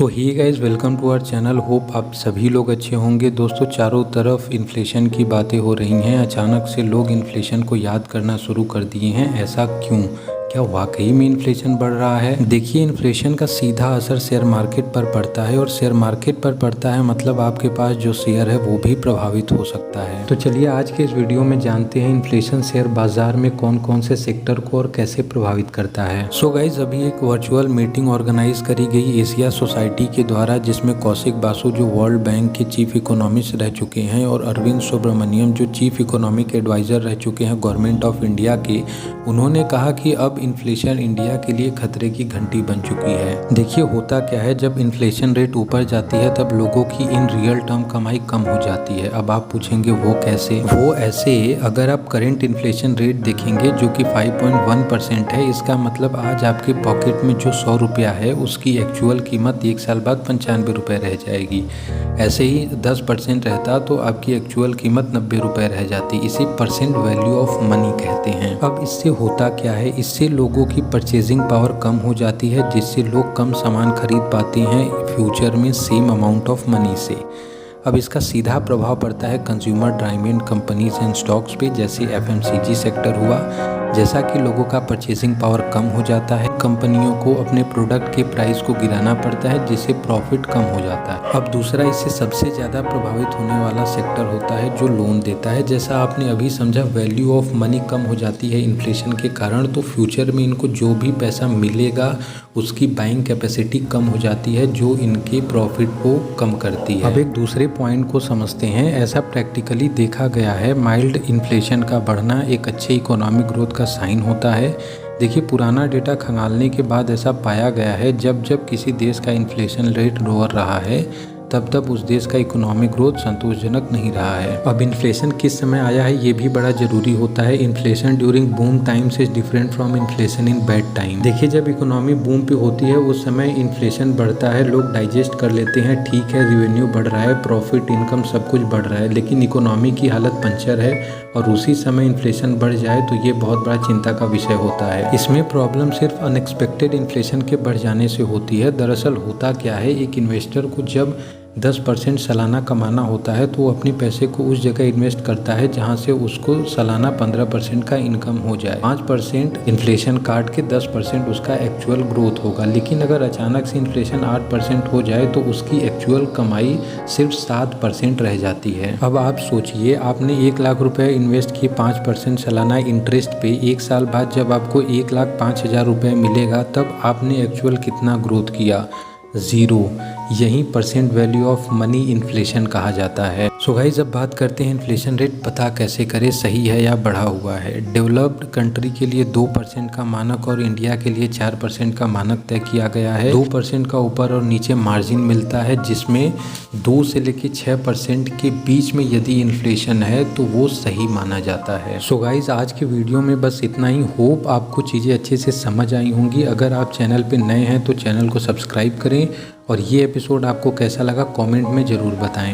So hi guys welcome to our channel. Hope आप सभी लोग अच्छे होंगे। दोस्तों, चारों तरफ इन्फ्लेशन की बातें हो रही हैं। अचानक से लोग इन्फ्लेशन को याद करना शुरू कर दिए हैं। ऐसा क्यों? क्या वाकई में इन्फ्लेशन बढ़ रहा है? देखिए, इन्फ्लेशन का सीधा असर शेयर मार्केट पर पड़ता है और शेयर मार्केट पर पड़ता है मतलब आपके पास जो शेयर है वो भी प्रभावित हो सकता है। तो चलिए आज के इस वीडियो में जानते हैं इन्फ्लेशन शेयर बाजार में कौन कौन से सेक्टर को और कैसे प्रभावित करता है। सो गाइज, अभी एक वर्चुअल मीटिंग ऑर्गेनाइज करी गई एशिया सोसाइटी के द्वारा, जिसमें कौशिक बासु जो वर्ल्ड बैंक के चीफ इकोनॉमिस्ट रह चुके हैं और अरविंद सुब्रमण्यम जो चीफ इकोनॉमिक एडवाइजर रह चुके हैं गवर्नमेंट ऑफ इंडिया के, उन्होंने कहा कि अब इन्फ्लेशन इंडिया के लिए खतरे की घंटी बन चुकी है। देखिए, होता क्या है, जब इन्फ्लेशन रेट ऊपर जाती है तब लोगों की इन रियल टर्म कमाई कम हो जाती है। अब आप पूछेंगे वो कैसे? वो ऐसे, अगर आप करंट इन्फ्लेशन रेट देखेंगे जो कि 5.1% है, इसका मतलब आज आपके पॉकेट में जो 100 रुपया है उसकी एक्चुअल कीमत 1 साल बाद 95 रुपये रह जाएगी। ऐसे ही 10% रहता तो आपकी एक्चुअल कीमत 90 रुपये रह जाती। इसे परसेंट वैल्यू ऑफ मनी कहते हैं। अब इससे होता क्या है, इससे लोगों की परचेजिंग पावर कम हो जाती है, जिससे लोग कम सामान खरीद पाते हैं फ्यूचर में सेम अमाउंट ऑफ मनी से। अब इसका सीधा प्रभाव पड़ता है consumer driving companies and stocks पे, जैसे FMCG सेक्टर हुआ। जैसा कि लोगों का परचेजिंग पावर कम हो जाता है, कंपनियों को अपने प्रोडक्ट के प्राइस को गिराना पड़ता है, जिससे प्रॉफिट कम हो जाता है। अब दूसरा, इससे सबसे ज़्यादा प्रभावित होने वाला सेक्टर होता है जो लोन देता है। जैसा आपने अभी समझा, वैल्यू ऑफ मनी कम हो जाती है इन्फ्लेशन के कारण, तो फ्यूचर में इनको जो भी पैसा मिलेगा उसकी बाइंग कैपेसिटी कम हो जाती है, जो इनके प्रॉफिट को कम करती है। अब एक दूसरे पॉइंट को समझते हैं। ऐसा प्रैक्टिकली देखा गया है, माइल्ड इन्फ्लेशन का बढ़ना एक अच्छे इकोनॉमिक ग्रोथ का साइन होता है। देखिए, पुराना डेटा खंगालने के बाद ऐसा पाया गया है, जब जब किसी देश का इन्फ्लेशन रेट बढ़ रहा है तब तब उस देश का इकोनॉमिक ग्रोथ संतोषजनक नहीं रहा है। अब इन्फ्लेशन किस समय आया है ये भी बड़ा जरूरी होता है। Inflation during boom times is different from inflation in bad time. देखिए, जब इकोनॉमी बूम पे होती है उस समय इन्फ्लेशन बढ़ता है, लोग डाइजेस्ट कर लेते हैं, ठीक है, रिवेन्यू बढ़ रहा है, प्रॉफिट, इनकम सब कुछ बढ़ रहा है, लेकिन इकोनॉमी की हालत पंचर है और उसी समय इन्फ्लेशन बढ़ जाए तो ये बहुत बड़ा चिंता का विषय होता है। इसमें प्रॉब्लम सिर्फ अनएक्सपेक्टेड इन्फ्लेशन के बढ़ जाने से होती है। दरअसल होता क्या है, एक इन्वेस्टर को जब 10% सालाना कमाना होता है तो वो अपने पैसे को उस जगह इन्वेस्ट करता है जहां से उसको सालाना 15% का इनकम हो जाए। 5% इन्फ्लेशन काट के 10% उसका एक्चुअल ग्रोथ होगा। लेकिन अगर अचानक से इन्फ्लेशन 8% हो जाए तो उसकी एक्चुअल कमाई सिर्फ 7% रह जाती है। अब आप सोचिए, आपने 1 लाख रुपए इन्वेस्ट किए 5% सालाना इंटरेस्ट पे, 1 साल बाद जब आपको 1,05,000 रुपये मिलेगा तब आपने एक्चुअल कितना ग्रोथ किया? 0। यही percent value of money inflation कहा जाता है। सो गाइस, अब बात करते हैं इन्फ्लेशन रेट पता कैसे करें, सही है या बढ़ा हुआ है। डेवलप्ड कंट्री के लिए 2% का मानक और इंडिया के लिए 4% का मानक तय किया गया है। 2% का ऊपर और नीचे मार्जिन मिलता है, जिसमें 2 से लेकर 6% के बीच में यदि इन्फ्लेशन है तो वो सही माना जाता है। सो गाइस, आज के वीडियो में बस इतना ही। होप आपको चीज़ें अच्छे से समझ आई होंगी। अगर आप चैनल पे नए हैं तो चैनल को सब्सक्राइब करें और ये एपिसोड आपको कैसा लगा कमेंट में ज़रूर बताएं।